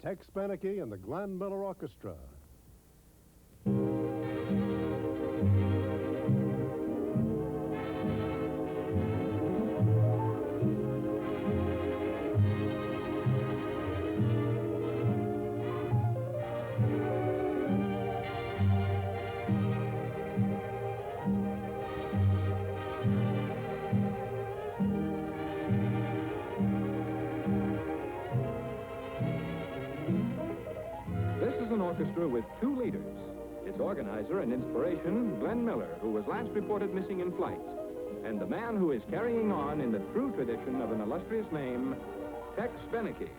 Tex Beneke and the Glenn Miller Orchestra. An orchestra with two leaders. Its organizer and inspiration, Glenn Miller, who was last reported missing in flight, and the man who is carrying on in the true tradition of an illustrious name, Tex Beneke.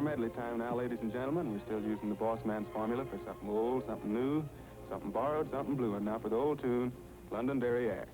Medley time now, ladies and gentlemen. We're still using the boss man's formula for something old, something new, something borrowed, something blue. And now for the old tune, Londonderry Air.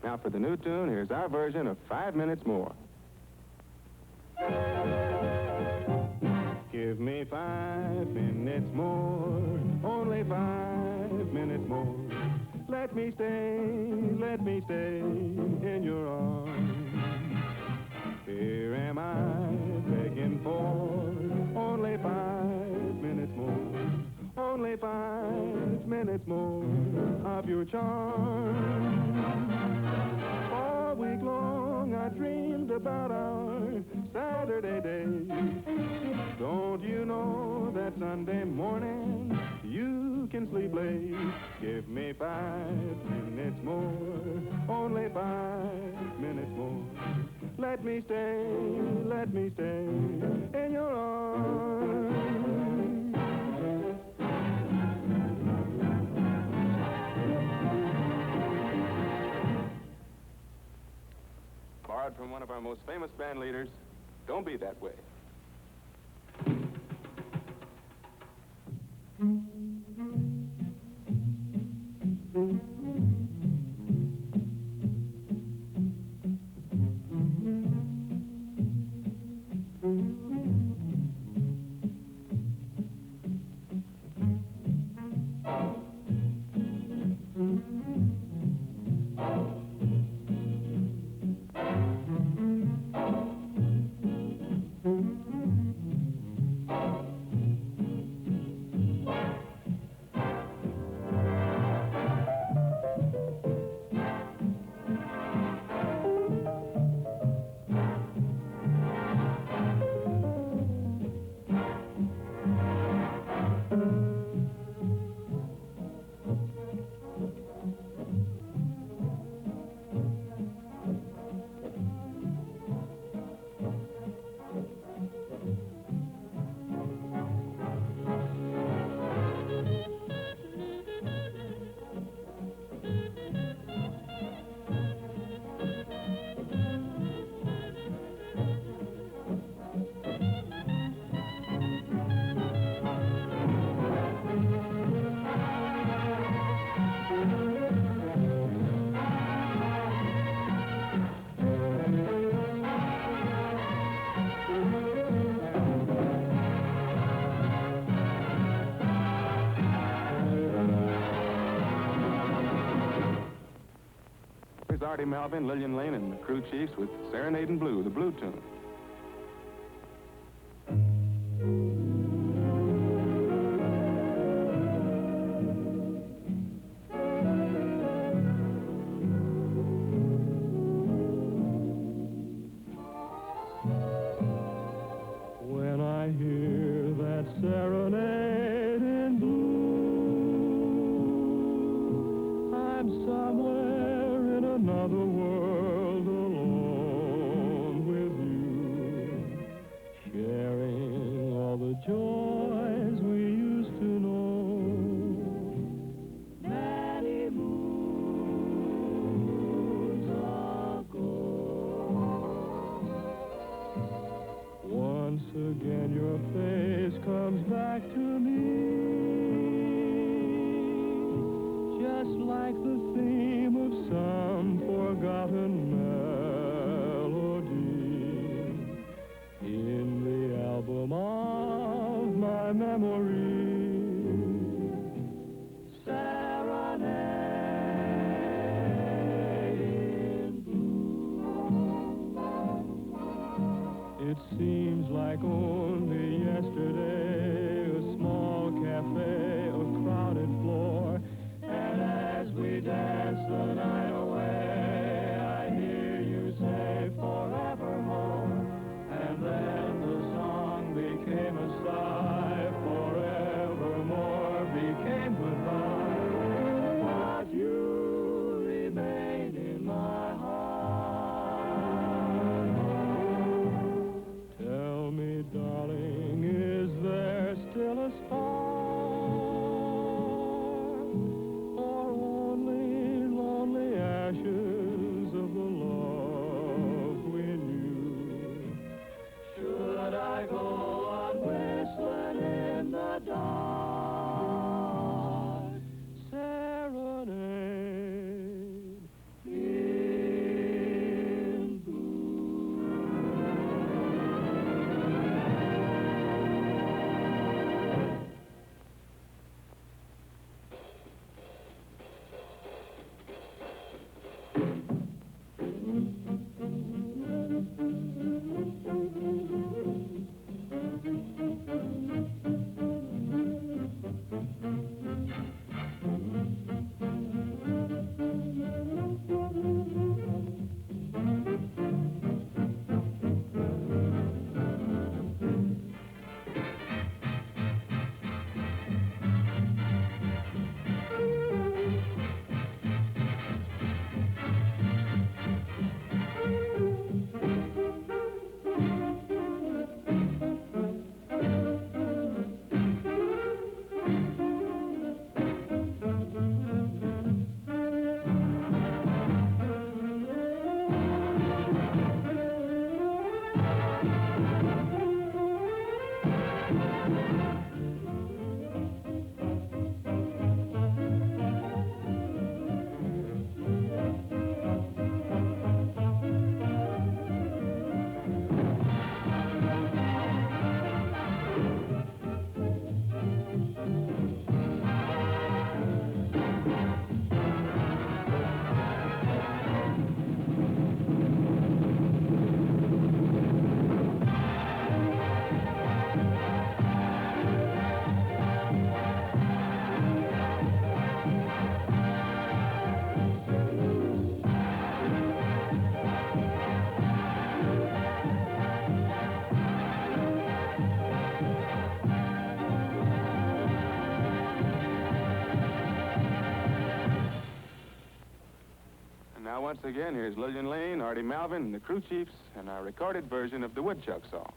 Now for the new tune, here's our version of 5 minutes more. Give me 5 minutes more, only 5 minutes more. Let me stay in your arms. Here am I begging for only 5 minutes more, only 5 minutes more of your charm. All week long I dreamed about our Saturday day. Don't you know that Sunday morning you can sleep late? Give me 5 minutes more, only 5 minutes more. Let me stay in your arms. Borrowed from one of our most famous band leaders, Don't Be That Way. Artie Melvin, Lillian Lane, and the Crew Chiefs with Serenading Blue, the blue tune. When I hear that serenade in blue, I'm somewhere in another world alone with you, sharing all the joys we used to know. Many moons ago. Once again your face comes back to me, just like the theme of some forgotten melody in the album of my memory. Serenade in blue. It seems like only yesterday a small Now, once again, here's Lillian Lane, Artie Malvin, and the Crew Chiefs, and our recorded version of the Woodchuck song.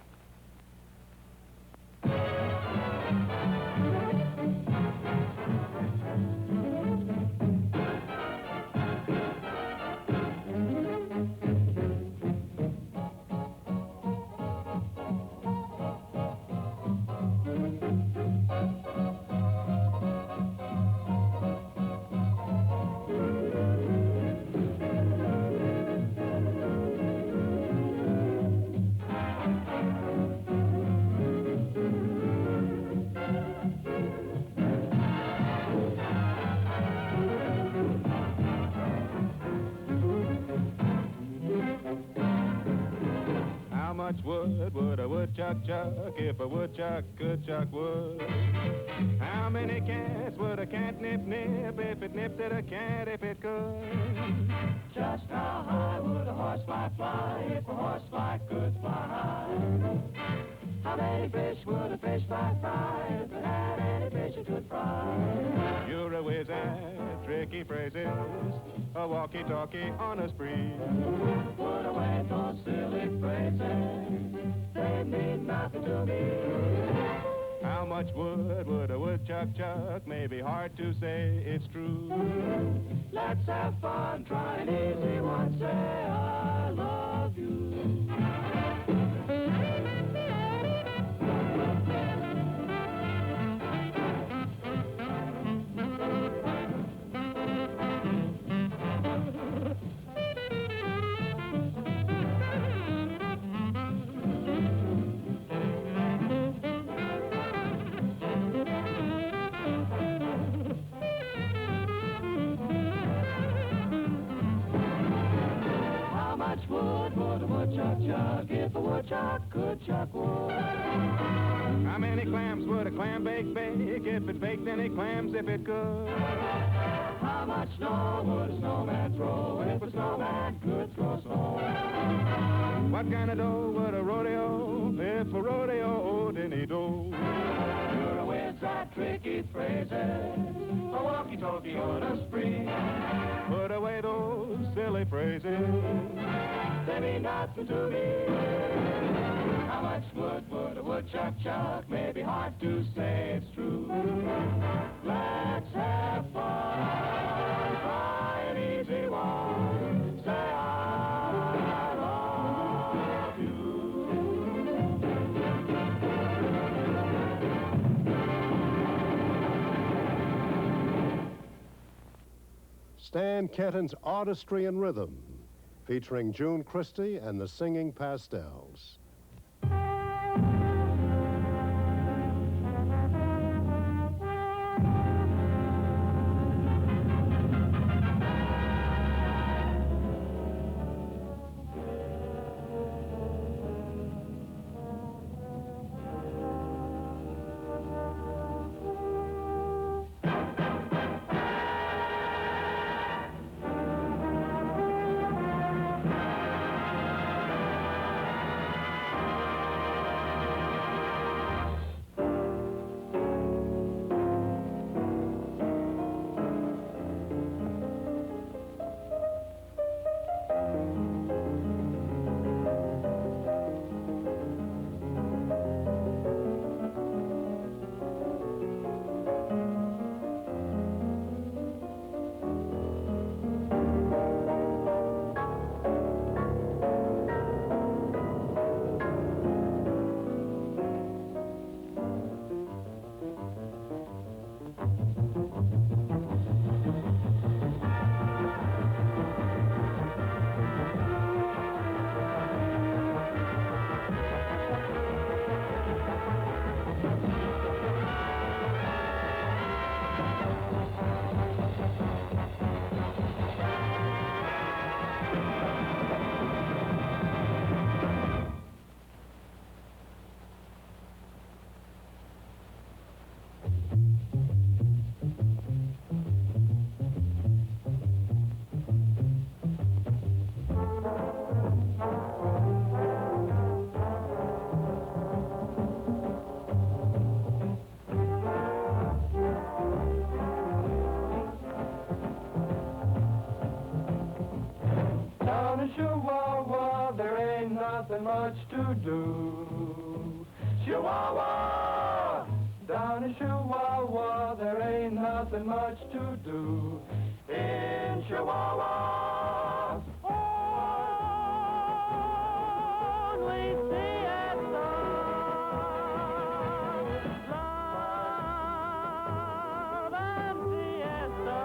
How much wood would a woodchuck chuck if a woodchuck could chuck wood? How many cats would a cat nip if it nipped at a cat if it could? Just how high would a horsefly fly if a horsefly could fly high? How many fish would a fish fry if it had any fish it could fry? You're a whiz at tricky phrases, a walkie-talkie on a spree. Put away those silly phrases, they mean nothing to me. How much wood would a woodchuck chuck? May be hard to say, it's true. Let's have fun, try an easy one, say I love you. Chuck, if a woodchuck could chuck wood. How many clams would a clam bake if it baked any clams if it could? How much snow would a snowman throw if a snowman could throw snow? What kind of dough would a rodeo if a rodeo owed any dough? You're a whiz at tricky phrases, a walkie-talkie on a spree. Put away those silly phrases, they mean nothing to me. How much wood would a woodchuck chuck? May be hard to say, it's true. Let's have fun, try an easy one. Say I love you. Stan Kenton's Artistry and Rhythm, featuring June Christie and the Singing Pastels. in Chihuahua, there ain't nothing much to do. Chihuahua! Down in Chihuahua, there ain't nothing much to do. In Chihuahua, only siesta, love and siesta.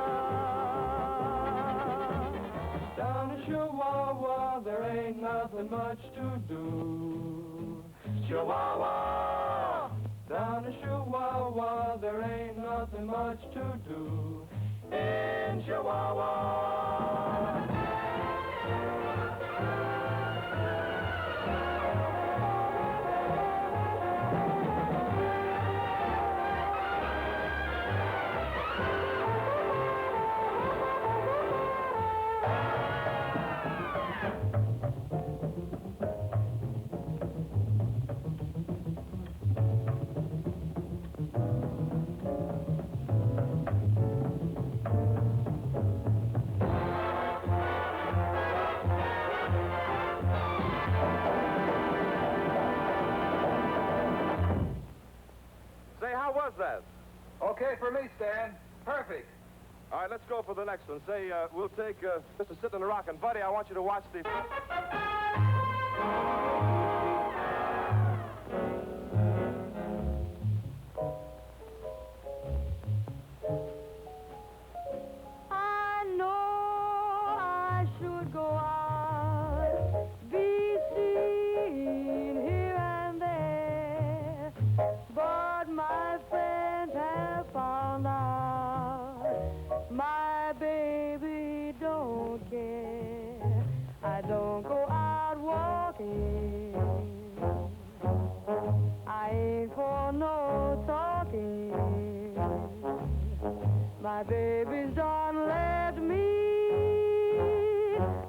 Down in Chihuahua, there ain't nothing much to do. Chihuahua! Down in Chihuahua, there ain't nothing much to do. In Chihuahua. How was that? Okay for me, Stan. Perfect. All right, let's go for the next one. Say, we'll take Mr. Sitting in the Rock. And, Buddy, I want you to watch the... I know I should go out, be seen here and there, but my friends have found out my baby don't care. I don't go out walking, I ain't for no talking. My baby's done left me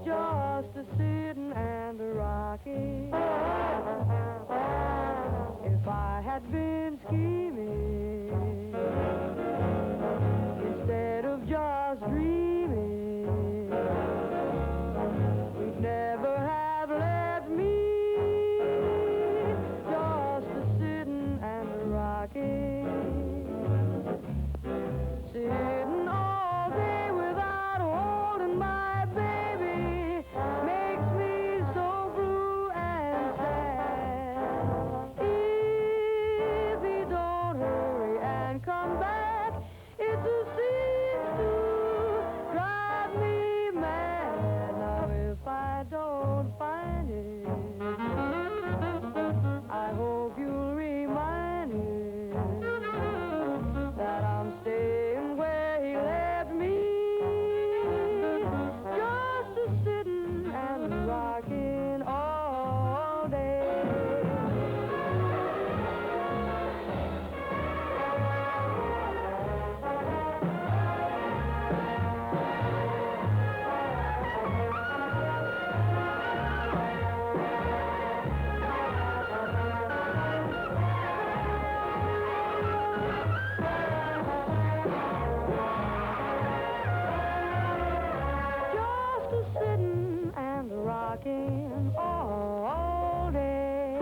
just a sitting and a rocking. If I had been scheming instead of just dreaming, we'd never have left me just a sitting and a rocking. Sitting all day without holding my baby makes me so blue and sad. If he don't hurry and come back, it just seems to drive me mad. Now if I don't find it, I hope you'll remind me that I'm staying where he left me, just a sitting and rocking all day. Just a sitting and rocking all day.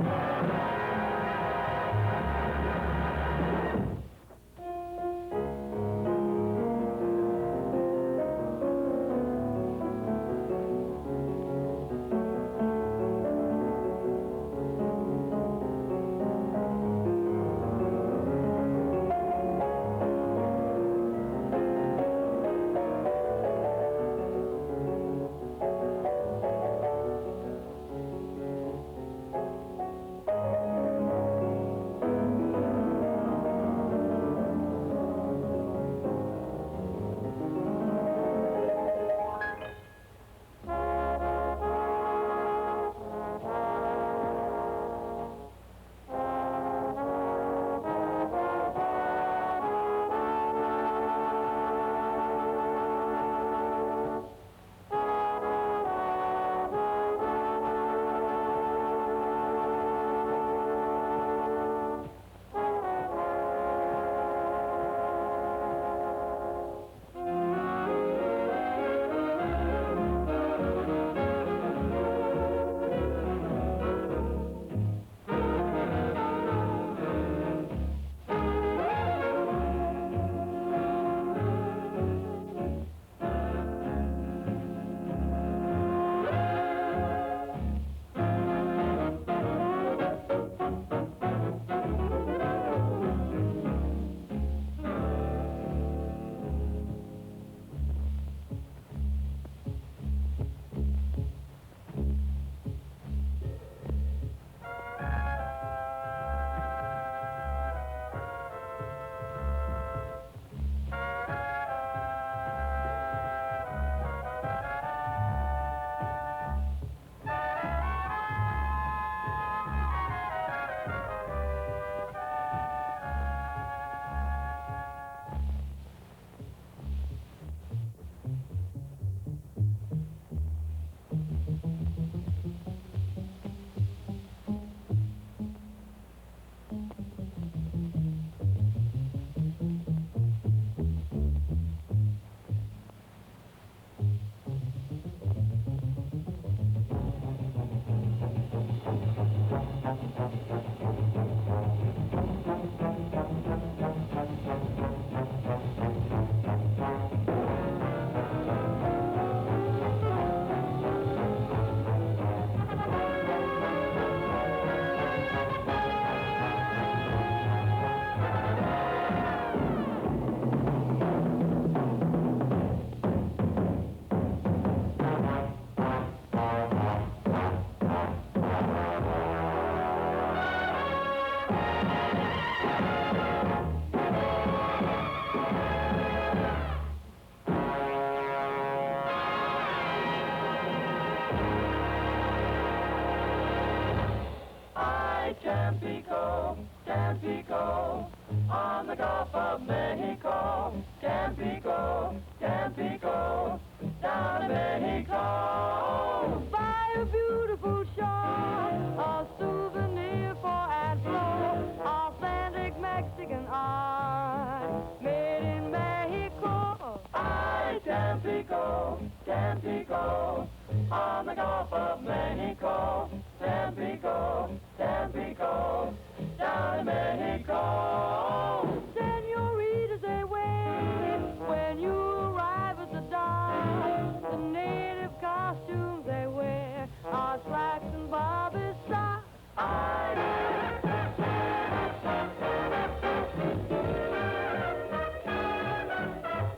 Tampico, Tampico, on the Gulf of Mexico. Tampico, Tampico, down in Mexico. By a beautiful shore, a souvenir for and flow, authentic Mexican art, made in Mexico. Ay, Tampico, Tampico, on the Gulf of Mexico. Tampico, Tampico, down in Mexico. Senoritas, they wait when you arrive at the dock. The native costumes they wear are slacks and bobby socks.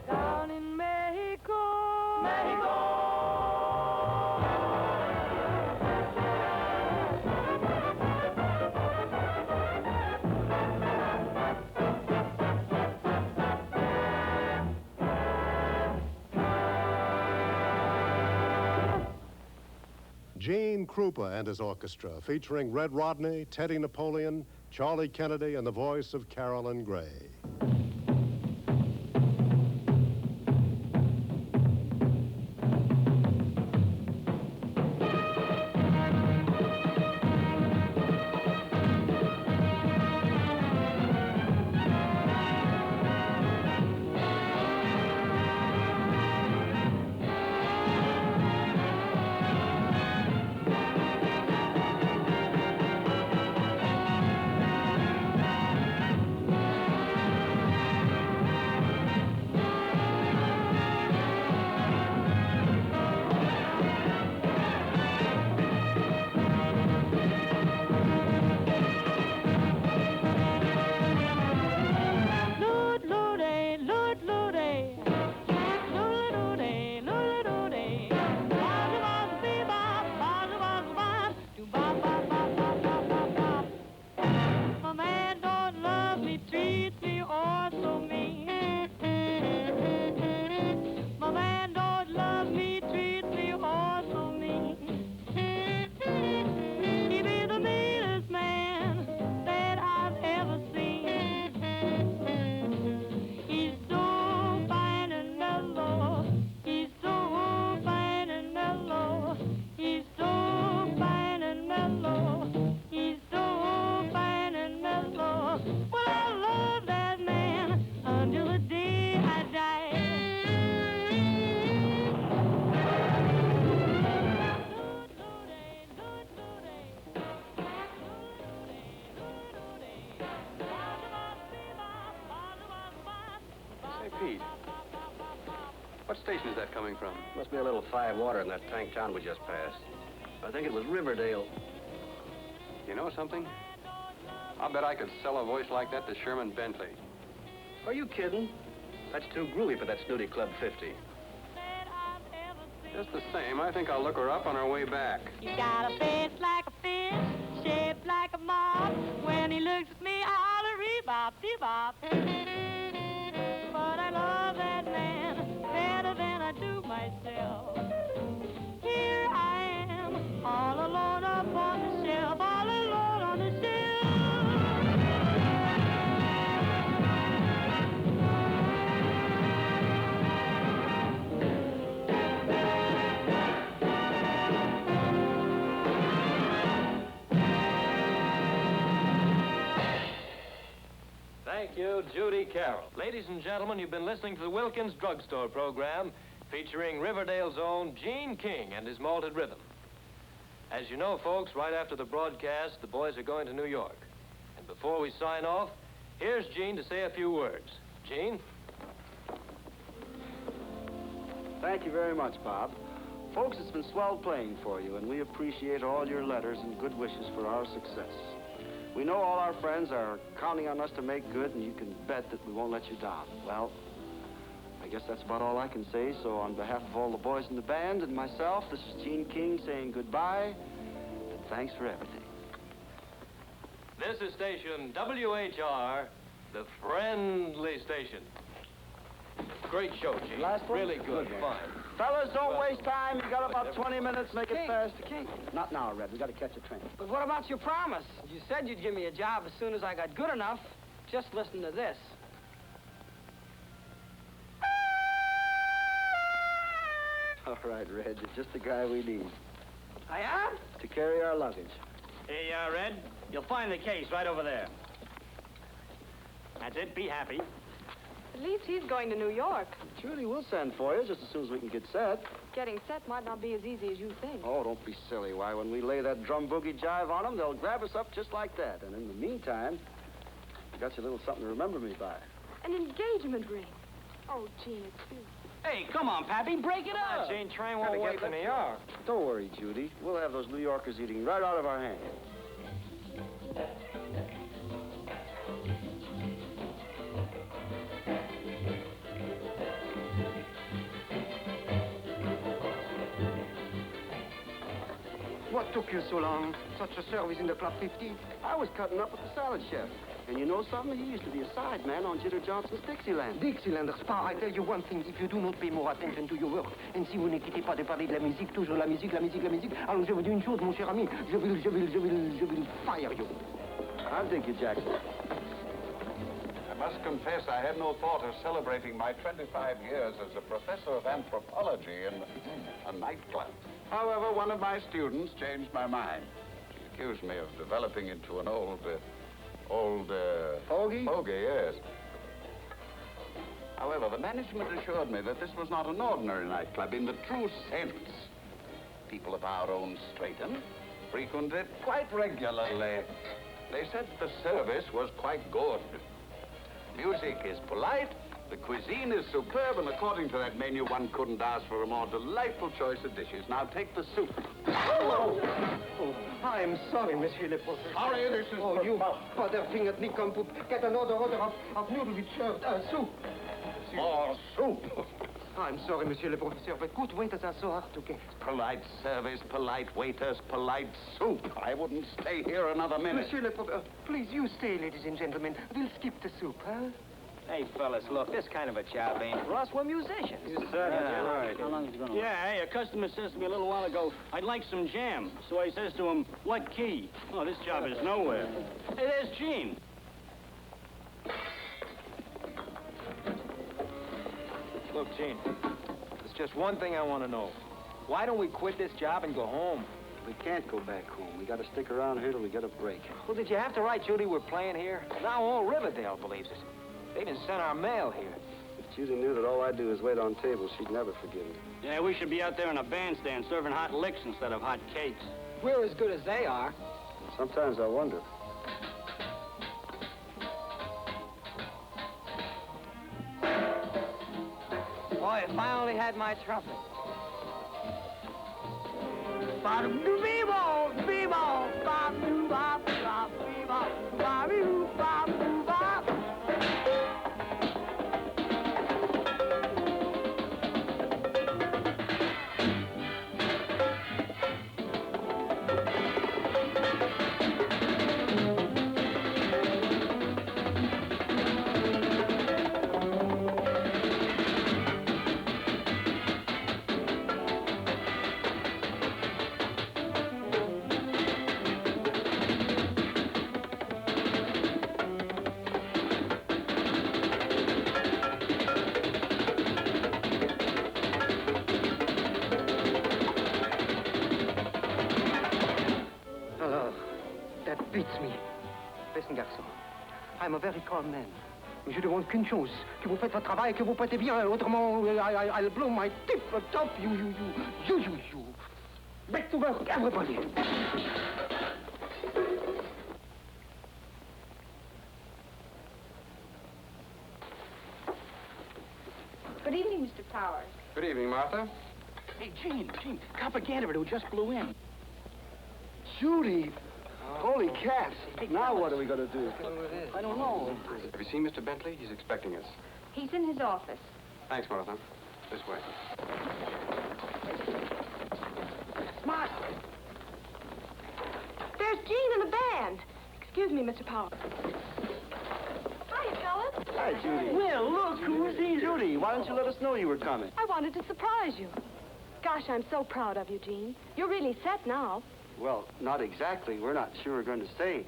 Down in Mexico, Mexico. Gene Krupa and his orchestra, featuring Red Rodney, Teddy Napoleon, Charlie Kennedy, and the voice of Carolyn Gray. Pete, what station is that coming from? Must be a little 5 water in that tank town we just passed. I think it was Riverdale. You know something? I'll bet I could sell a voice like that to Sherman Bentley. Are you kidding? That's too groovy for that snooty Club 50. Just the same, I think I'll look her up on our way back. You got a face like a fish, shaped like a moth. When he looks at me, I'll rebop, bebop. But I love that man better than I do myself. Here I am, all alone up on the shelf, all alone on the shelf. Thank you, Judy Carroll. Ladies and gentlemen, you've been listening to the Wilkins Drugstore program featuring Riverdale's own Gene King and his malted rhythm. As you know, folks, right after the broadcast, the boys are going to New York. And before we sign off, here's Gene to say a few words. Gene? Thank you very much, Bob. Folks, it's been swell playing for you, and we appreciate all your letters and good wishes for our success. We know all our friends are counting on us to make good, and you can bet that we won't let you down. Well, I guess that's about all I can say. So on behalf of all the boys in the band and myself, this is Gene King saying goodbye, and thanks for everything. This is station WHR, the friendly station. Great show, Gene. Last one? Really good. Good. Fine. Fellas, don't waste time. You got about 20 minutes. Make it fast. Not now, Red. We got to catch a train. But what about your promise? You said you'd give me a job as soon as I got good enough. Just listen to this. All right, Red. You're just the guy we need. I am? To carry our luggage. Hey, Red, you'll find the case right over there. That's it. Be happy. At least he's going to New York. Judy, we'll send for you just as soon as we can get set. Getting set might not be as easy as you think. Oh, don't be silly. Why, when we lay that drum boogie jive on them, they'll grab us up just like that. And in the meantime, I got you a little something to remember me by. An engagement ring. Oh, Gene, it's you. Hey, come on, Pappy, break it up. Jane, train won't wait to New York. Don't worry, Judy. We'll have those New Yorkers eating right out of our hands. What took you so long? Such a service in the Club 50? I was cutting up with the salad chef. And you know something? He used to be a side man on Jitter Johnson's Dixieland. Dixieland, Spa, I tell you one thing. If you do not pay more attention to your work, and si vous ne quittez pas de parler de la musique, toujours la musique, la musique, la musique, alors je vous dis une chose, mon cher ami, je will fire you. I'll dig you, Jackson. I must confess I had no thought of celebrating my 25 years as a professor of anthropology in a nightclub. However, one of my students changed my mind. She accused me of developing into an old Fogey? Fogey, yes. However, the management assured me that this was not an ordinary nightclub in the true sense. People of our own stratum frequented it quite regularly. They said the service was quite good. Music is polite, the cuisine is superb, and according to that menu, one couldn't ask for a more delightful choice of dishes. Now, take the soup. Oh, I'm sorry, Monsieur le Professeur. Sorry, this is... Oh, you butterfingered nincompoop. Get another order of noodle with soup. More soup. I'm sorry, Monsieur le Professeur, but good waiters are so hard to get. Polite service, polite waiters, polite soup. I wouldn't stay here another minute. Monsieur le Professeur, please, you stay, ladies and gentlemen. We'll skip the soup, huh? Hey, fellas, look, this kind of a job ain't for us. We're musicians. Yeah, right. How long is it going to Yeah, hey, a customer says to me a little while ago, I'd like some jam. So I says to him, what key? Oh, this job is nowhere. Hey, there's Gene. Look, Gene, there's just one thing I want to know. Why don't we quit this job and go home? We can't go back home. We got to stick around here till we get a break. Well, did you have to write Judy we're playing here? Now all Riverdale believes it. They even sent our mail here. If Judy knew that all I do is wait on tables, she'd never forgive me. Yeah, we should be out there in a bandstand serving hot licks instead of hot cakes. We're as good as they are. Sometimes I wonder. Boy, if I only had my trumpet. Beats me. Listen, garçon. I'm a very calm man. Je demande qu'une chose, que vous faites votre travail et que vous prêtez bien, autrement, I'll blow my tip on top, you. Back to work, everybody. Good evening, Mr. Powers. Good evening, Martha. Hey, Gene, Copper Canterbury who just blew in. Judy! Holy cats! Now what are we going to do? I don't know. Have you seen Mr. Bentley? He's expecting us. He's in his office. Thanks, Martha. This way. Smart! There's Gene and the band. Excuse me, Mr. Powers. Hiya, fellas. Hi, Judy. Well, look who's here. Judy, why don't you let us know you were coming? I wanted to surprise you. Gosh, I'm so proud of you, Gene. You're really set now. Well, not exactly. We're not sure we're going to stay.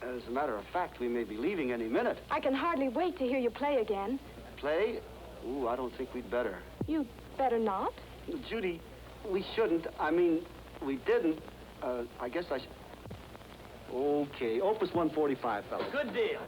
As a matter of fact, we may be leaving any minute. I can hardly wait to hear you play again. Play? Ooh, I don't think we'd better. You better not. Judy, we shouldn't. I mean, we didn't. I guess I should... Okay, Opus 145, fellas. Good deal.